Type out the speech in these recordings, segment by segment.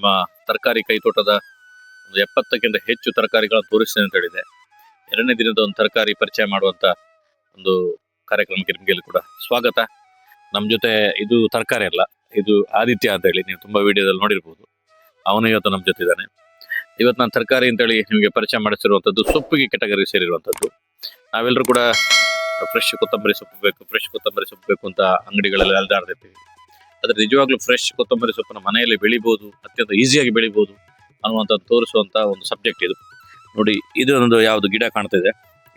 ನಮ್ಮ ತರಕಾರಿ ಕೈತೋಟದ ಒಂದು 70ಕ್ಕಿಂತ ಹೆಚ್ಚು ತರಕಾರಿಗಳನ್ನು ತೋರಿಸ್ತೇನೆ ಅಂತ ಹೇಳಿದೆ. ಎರಡನೇ ದಿನದ ಒಂದು ತರಕಾರಿ ಪರಿಚಯ ಮಾಡುವಂತ ಒಂದು ಕಾರ್ಯಕ್ರಮಕ್ಕೆ ನಿಮಗೆ ಕೂಡ ಸ್ವಾಗತ. ನಮ್ಮ ಜೊತೆ ಇದು ತರಕಾರಿ ಅಲ್ಲ, ಇದು ಆದಿತ್ಯ ಅಂತ ಹೇಳಿ ನೀವು ತುಂಬಾ ವಿಡಿಯೋದಲ್ಲಿ ನೋಡಿರ್ಬೋದು. ಅವನು ಇವತ್ತು ನಮ್ಮ ಜೊತೆ ಇದ್ದಾನೆ. ಇವತ್ತು ನಾನು ತರಕಾರಿ ಅಂತೇಳಿ ನಿಮಗೆ ಪರಿಚಯ ಮಾಡಿಸಿರುವಂಥದ್ದು ಸೊಪ್ಪಿಗೆ ಕೆಟಗರಿ ಸೇರಿರುವಂಥದ್ದು. ನಾವೆಲ್ಲರೂ ಕೂಡ ಫ್ರೆಶ್ ಕೊತ್ತಂಬರಿ ಸೊಪ್ಪು ಬೇಕು ಅಂತ ಅಂಗಡಿಗಳಲ್ಲಿ ಅಲ್ದಾಡ್ತಿರ್ತೀವಿ. ಆದರೆ ನಿಜವಾಗ್ಲೂ ಫ್ರೆಶ್ ಕೊತ್ತಂಬರಿ ಸೊಪ್ಪನ್ನು ಮನೆಯಲ್ಲಿ ಬೆಳಿಬೋದು, ಅತ್ಯಂತ ಈಸಿಯಾಗಿ ಬೆಳಿಬೋದು ಅನ್ನುವಂಥದ್ದು ತೋರಿಸುವಂಥ ಒಂದು ಸಬ್ಜೆಕ್ಟ್ ಇದು. ನೋಡಿ, ಇದೊಂದು ಯಾವುದು ಗಿಡ ಕಾಣ್ತಿದೆ,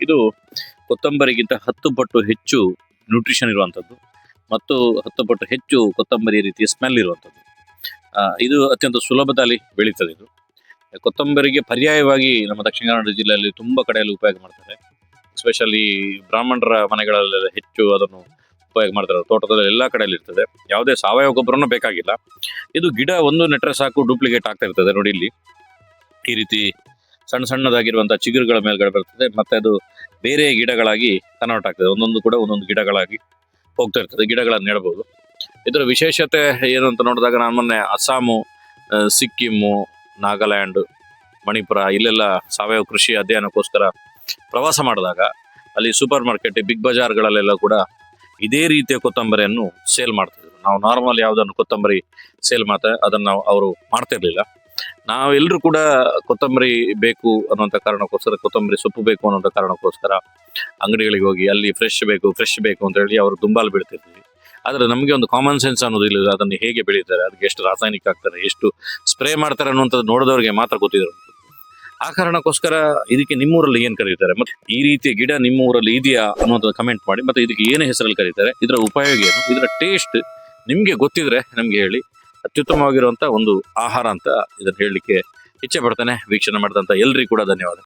ಇದು ಕೊತ್ತಂಬರಿಗಿಂತ 10 ಪಟ್ಟು ಹೆಚ್ಚು ನ್ಯೂಟ್ರಿಷನ್ ಇರುವಂಥದ್ದು ಮತ್ತು 10 ಪಟ್ಟು ಹೆಚ್ಚು ಕೊತ್ತಂಬರಿ ರೀತಿಯ ಸ್ಮೆಲ್ ಇರುವಂಥದ್ದು. ಇದು ಅತ್ಯಂತ ಸುಲಭದಲ್ಲಿ ಬೆಳೀತದೆ. ಇದು ಕೊತ್ತಂಬರಿಗೆ ಪರ್ಯಾಯವಾಗಿ ನಮ್ಮ ದಕ್ಷಿಣ ಕನ್ನಡ ಜಿಲ್ಲೆಯಲ್ಲಿ ತುಂಬ ಕಡೆಯಲ್ಲಿ ಉಪಯೋಗ ಮಾಡ್ತಾರೆ. ಎಸ್ಪೆಷಲಿ ಬ್ರಾಹ್ಮಣರ ಮನೆಗಳಲ್ಲೆಲ್ಲ ಹೆಚ್ಚು ಅದನ್ನು ಉಪಯೋಗ ಮಾಡ್ತಾರೆ. ತೋಟದಲ್ಲಿ ಎಲ್ಲ ಕಡೆಯಲ್ಲಿ ಇರ್ತದೆ. ಯಾವುದೇ ಸಾವಯವ ಗೊಬ್ಬರನೂ ಬೇಕಾಗಿಲ್ಲ. ಇದು ಗಿಡ ಒಂದು ನೆಟ್ರೆ ಸಾಕು ಡೂಪ್ಲಿಕೇಟ್ ಆಗ್ತಾ ಇರ್ತದೆ. ನೋಡಿ, ಇಲ್ಲಿ ಈ ರೀತಿ ಸಣ್ಣ ಸಣ್ಣದಾಗಿರುವಂಥ ಚಿಗುರುಗಳ ಮೇಲ್ಗಡೆ ಬರ್ತದೆ, ಮತ್ತೆ ಅದು ಬೇರೆ ಗಿಡಗಳಾಗಿ ಕನ್ವರ್ಟ್ ಆಗ್ತದೆ. ಒಂದೊಂದು ಕೂಡ ಒಂದೊಂದು ಗಿಡಗಳಾಗಿ ಹೋಗ್ತಾ ಇರ್ತದೆ. ಗಿಡಗಳನ್ನು ನೆಡಬಹುದು. ಇದರ ವಿಶೇಷತೆ ಏನು ಅಂತ ನೋಡಿದಾಗ, ನಾನು ಮೊನ್ನೆ ಅಸ್ಸಾಮು, ಸಿಕ್ಕಿಮ್ಮು, ನಾಗಾಲ್ಯಾಂಡ್, ಮಣಿಪುರ ಇಲ್ಲೆಲ್ಲ ಸಾವಯವ ಕೃಷಿ ಅಧ್ಯಯನಕ್ಕೋಸ್ಕರ ಪ್ರವಾಸ ಮಾಡಿದಾಗ ಅಲ್ಲಿ ಸೂಪರ್ ಮಾರ್ಕೆಟ್, ಬಿಗ್ ಬಜಾರ್ಗಳಲ್ಲೆಲ್ಲ ಕೂಡ ಇದೇ ರೀತಿಯ ಕೊತ್ತಂಬರಿಯನ್ನು ಸೇಲ್ ಮಾಡ್ತಿದ್ರು. ನಾವು ನಾರ್ಮಲ್ ಯಾವುದನ್ನು ಕೊತ್ತಂಬರಿ ಸೇಲ್ ಮಾಡ್ತಾರೆ ಅದನ್ನು ಅವರು ಮಾಡ್ತಿರ್ಲಿಲ್ಲ. ನಾವೆಲ್ಲರೂ ಕೂಡ ಕೊತ್ತಂಬರಿ ಬೇಕು ಅನ್ನುವಂಥ ಕಾರಣಕ್ಕೋಸ್ಕರ, ಕೊತ್ತಂಬರಿ ಸೊಪ್ಪು ಬೇಕು ಅನ್ನೋಂಥ ಕಾರಣಕ್ಕೋಸ್ಕರ ಅಂಗಡಿಗಳಿಗೆ ಹೋಗಿ ಅಲ್ಲಿ ಫ್ರೆಶ್ ಬೇಕು ಅಂತ ಹೇಳಿ ಅವರು ದುಂಬಾಲು ಬೀಳ್ತಿರ್ತೀವಿ. ಆದರೆ ನಮಗೆ ಒಂದು ಕಾಮನ್ ಸೆನ್ಸ್ ಅನ್ನೋದಿಲ್ಲ. ಅದನ್ನು ಹೇಗೆ ಬೆಳೀತಾರೆ, ಅದಕ್ಕೆ ಎಷ್ಟು ರಾಸಾಯನಿಕ ಹಾಕ್ತಾರೆ, ಎಷ್ಟು ಸ್ಪ್ರೇ ಮಾಡ್ತಾರೆ ಅನ್ನುವಂಥದ್ದು ನೋಡಿದವ್ರಿಗೆ ಮಾತ್ರ ಗೊತ್ತಿದ್ರು. ಆ ಕಾರಣಕ್ಕೋಸ್ಕರ ಇದಕ್ಕೆ ನಿಮ್ಮೂರಲ್ಲಿ ಏನು ಕರೀತಾರೆ, ಮತ್ತೆ ಈ ರೀತಿಯ ಗಿಡ ನಿಮ್ಮ ಊರಲ್ಲಿ ಇದೆಯಾ ಅನ್ನೋದು ಕಮೆಂಟ್ ಮಾಡಿ. ಮತ್ತೆ ಇದಕ್ಕೆ ಏನು ಹೆಸರಲ್ಲಿ ಕರೀತಾರೆ, ಇದರ ಉಪಯೋಗ ಏನು, ಇದರ ಟೇಸ್ಟ್ ನಿಮಗೆ ಗೊತ್ತಿದ್ರೆ ನಮಗೆ ಹೇಳಿ. ಅತ್ಯುತ್ತಮವಾಗಿರುವಂಥ ಒಂದು ಆಹಾರ ಅಂತ ಇದನ್ನು ಹೇಳಲಿಕ್ಕೆ ಇಚ್ಛೆ ಪಡ್ತಾನೆ. ವೀಕ್ಷಣೆ ಮಾಡಿದಂಥ ಎಲ್ರಿಗೂ ಕೂಡ ಧನ್ಯವಾದ.